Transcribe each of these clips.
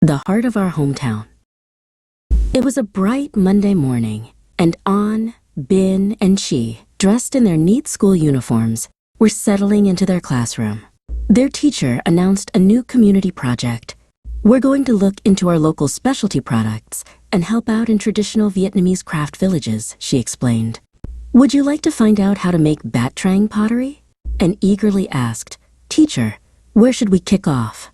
the heart of our hometown. It was a bright Monday morning, and An, Bin, and Chi, dressed in their neat school uniforms, were settling into their classroom. Their teacher announced a new community project. We're going to look into our local specialty products and help out in traditional Vietnamese craft villages, she explained. Would you like to find out how to make bat trang pottery? And eagerly asked, Teacher, where should we kick off?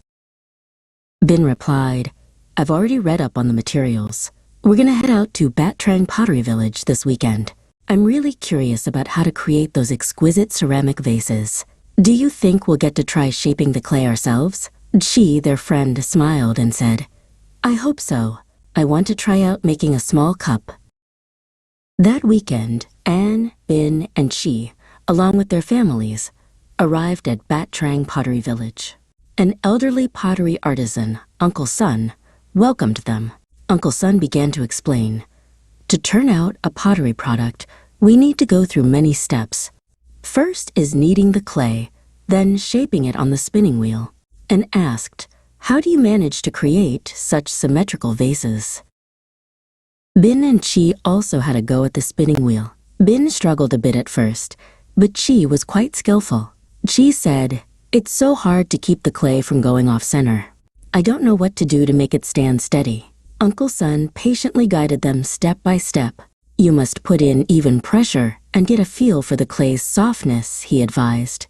Bin replied, I've already read up on the materials. We're gonna head out to Bat Trang Pottery Village this weekend. I'm really curious about how to create those exquisite ceramic vases. Do you think we'll get to try shaping the clay ourselves? Chi, their friend, smiled and said, I hope so. I want to try out making a small cup. That weekend, An, Bin, and Chi, along with their families, arrived at Bat Trang Pottery Village. An elderly pottery artisan, Uncle Sun, welcomed them. Uncle Sun began to explain, to turn out a pottery product, we need to go through many steps. First is kneading the clay, then shaping it on the spinning wheel, and asked, how do you manage to create such symmetrical vases? Bin and Chi also had a go at the spinning wheel. Bin struggled a bit at first, but Chi was quite skillful. Chi said, it's so hard to keep the clay from going off center. I don't know what to do to make it stand steady. Uncle Sun patiently guided them step by step. You must put in even pressure and get a feel for the clay's softness, he advised.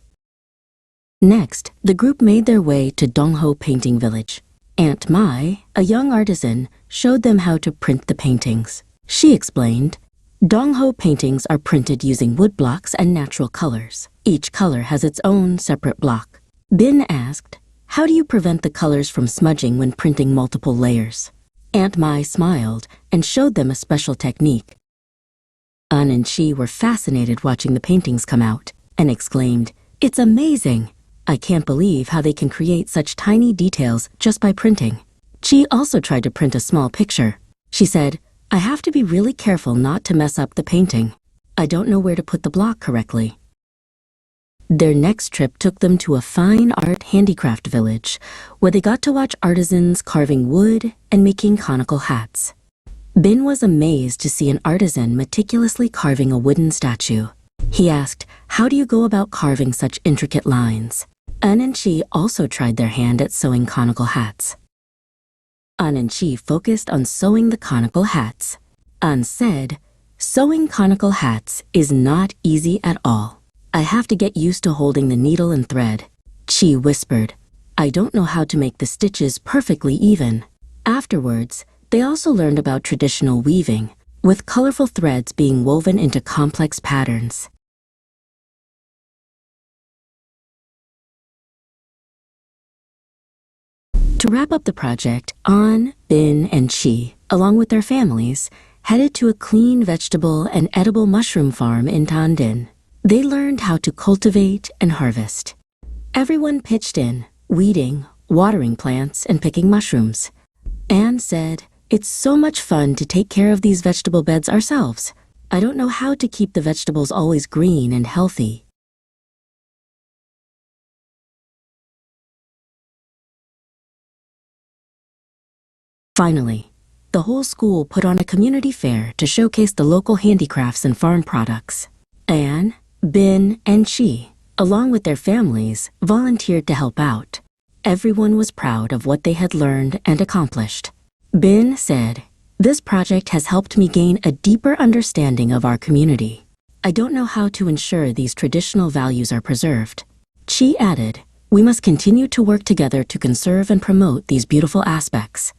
Next, the group made their way to Dong Ho Painting Village. Aunt Mai, a young artisan, showed them how to print the paintings. She explained, Dong Ho paintings are printed using wood blocks and natural colors. Each color has its own separate block. Bin asked, how do you prevent the colors from smudging when printing multiple layers? Aunt Mai smiled and showed them a special technique. An and Chi were fascinated watching the paintings come out and exclaimed, it's amazing! I can't believe how they can create such tiny details just by printing. Chi also tried to print a small picture. She said, I have to be really careful not to mess up the painting. I don't know where to put the block correctly. Their next trip took them to a fine art handicraft village where they got to watch artisans carving wood and making conical hats. Bin was amazed to see an artisan meticulously carving a wooden statue. He asked, how do you go about carving such intricate lines? An and Chi also tried their hand at sewing conical hats. An and Chi focused on sewing the conical hats. An said, sewing conical hats is not easy at all. I have to get used to holding the needle and thread. Chi whispered, I don't know how to make the stitches perfectly even. Afterwards, they also learned about traditional weaving, with colorful threads being woven into complex patterns. To wrap up the project, An, Bin, and Chi, along with their families, headed to a clean vegetable and edible mushroom farm in Tan Dinh. They learned how to cultivate and harvest. Everyone pitched in, weeding, watering plants, and picking mushrooms. Anne said, it's so much fun to take care of these vegetable beds ourselves. I don't know how to keep the vegetables always green and healthy. Finally, the whole school put on a community fair to showcase the local handicrafts and farm products. Anne, Bin, and Chi, along with their families, volunteered to help out. Everyone was proud of what they had learned and accomplished. Bin said, this project has helped me gain a deeper understanding of our community. I don't know how to ensure these traditional values are preserved. Chi added, we must continue to work together to conserve and promote these beautiful aspects.